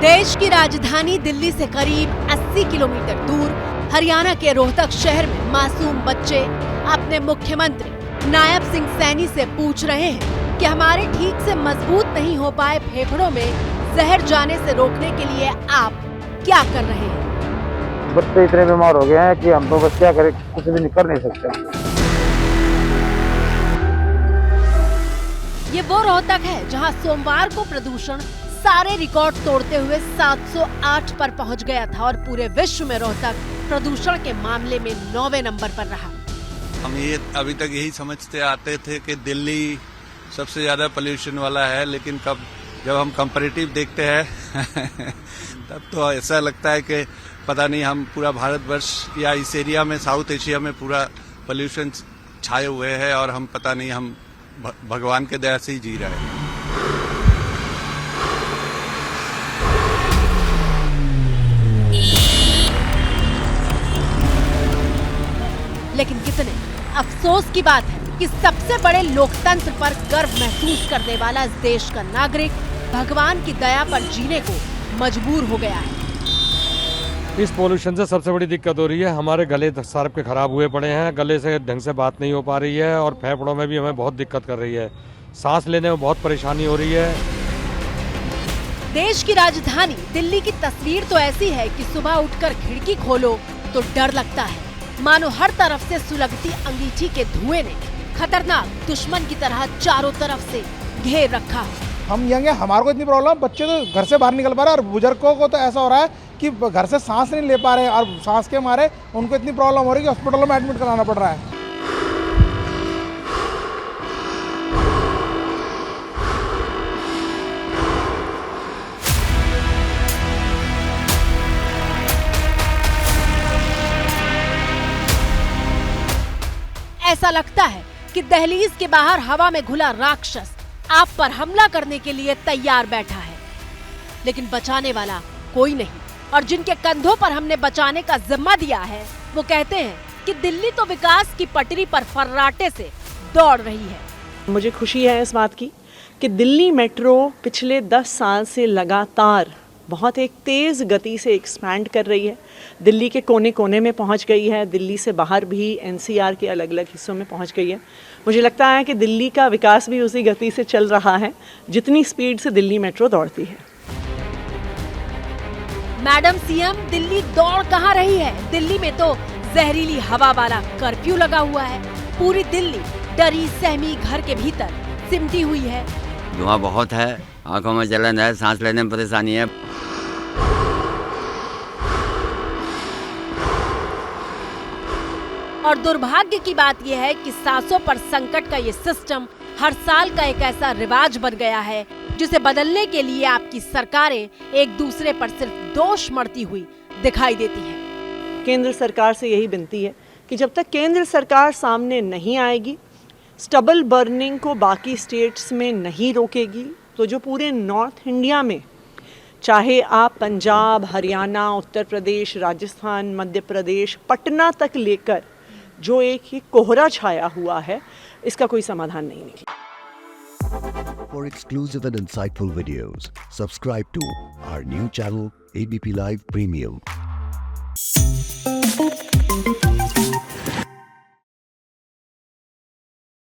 देश की राजधानी दिल्ली से करीब 80 किलोमीटर दूर हरियाणा के रोहतक शहर में मासूम बच्चे अपने मुख्यमंत्री नायब सिंह सैनी से पूछ रहे हैं कि हमारे ठीक से मजबूत नहीं हो पाए फेफड़ों में जहर जाने से रोकने के लिए आप क्या कर रहे हैं। बच्चे इतने बीमार हो गए हैं कि हम तो बस क्या करें, कुछ भी कर नहीं सकते। ये वो रोहतक है जहां सोमवार को प्रदूषण सारे रिकॉर्ड तोड़ते हुए 708 पर पहुंच गया था और पूरे विश्व में रोहतक प्रदूषण के मामले में 9वें नंबर पर रहा। हम ये अभी तक यही समझते आते थे कि दिल्ली सबसे ज्यादा पोल्यूशन वाला है, लेकिन जब हम कंपैरेटिव देखते हैं तब तो ऐसा लगता है कि पता नहीं हम पूरा भारतवर्ष या इस एरिया में साउथ एशिया में पूरा पोल्यूशन छाए हुए हैं और हम पता नहीं हम भगवान के दया से ही जी रहे हैं। लेकिन कितने अफसोस की बात है कि सबसे बड़े लोकतंत्र पर गर्व महसूस करने वाला इस देश का नागरिक भगवान की दया पर जीने को मजबूर हो गया है। इस पोल्यूशन से सबसे बड़ी दिक्कत हो रही है, हमारे गले सर्प के खराब हुए पड़े हैं, गले से ढंग से बात नहीं हो पा रही है और फेफड़ों में भी हमें बहुत दिक्कत कर रही है, सांस लेने में बहुत परेशानी हो रही है। देश की राजधानी दिल्ली की तस्वीर तो ऐसी है कि सुबह उठकर खिड़की खोलो तो डर लगता है, मानो हर तरफ से सुलगती अंगीठी के धुएं ने खतरनाक दुश्मन की तरह चारों तरफ से घेर रखा है। हम यंग हैं, हमारे को इतनी प्रॉब्लम, बच्चे तो घर से बाहर निकल पा रहे हैं और बुजुर्गों को तो ऐसा हो रहा है कि घर से सांस नहीं ले पा रहे हैं और सांस के मारे उनको इतनी प्रॉब्लम हो रही है कि हॉस्पिटलों में एडमिट कराना पड़ रहा है। ऐसा लगता है कि दहलीज के बाहर हवा में घुला राक्षस आप पर हमला करने के लिए तैयार बैठा है, लेकिन बचाने वाला कोई नहीं। और जिनके कंधों पर हमने बचाने का जिम्मा दिया है वो कहते हैं कि दिल्ली तो विकास की पटरी पर फर्राटे से दौड़ रही है। मुझे खुशी है इस बात की कि दिल्ली मेट्रो पिछले 10 साल से लगातार बहुत एक तेज़ गति से एक्सपैंड कर रही है, दिल्ली के कोने कोने में पहुंच गई है, दिल्ली से बाहर भी एनसीआर के अलग अलग हिस्सों में पहुंच गई है। मुझे लगता है कि दिल्ली का विकास भी उसी गति से चल रहा है जितनी स्पीड से दिल्ली मेट्रो दौड़ती है। मैडम सीएम, दिल्ली दौड़ कहाँ रही है? दिल्ली में तो जहरीली हवा वाला कर्फ्यू लगा हुआ है। पूरी दिल्ली डरी सहमी घर के भीतर सिमटी हुई है। धुआं बहुत है, आंखों में जलन है, सांस लेने में परेशानी है। और दुर्भाग्य की बात यह है कि सांसों पर संकट का ये सिस्टम हर साल का एक ऐसा रिवाज बन गया है जिसे बदलने के लिए आपकी सरकारें एक दूसरे पर सिर्फ दोष मढ़ती हुई दिखाई देती हैं। केंद्र सरकार से यही विनती है कि जब तक केंद्र सरकार सामने नहीं आएगी, स्टबल बर्निंग को बाकी स्टेट्स में नहीं रोकेगी, तो जो पूरे नॉर्थ इंडिया में, चाहे आप पंजाब, हरियाणा, उत्तर प्रदेश, राजस्थान, मध्य प्रदेश, पटना तक लेकर जो एक ही कोहरा छाया हुआ है, इसका कोई समाधान नहीं निकला। For exclusive and insightful videos, subscribe to our new channel ABP Live Premium.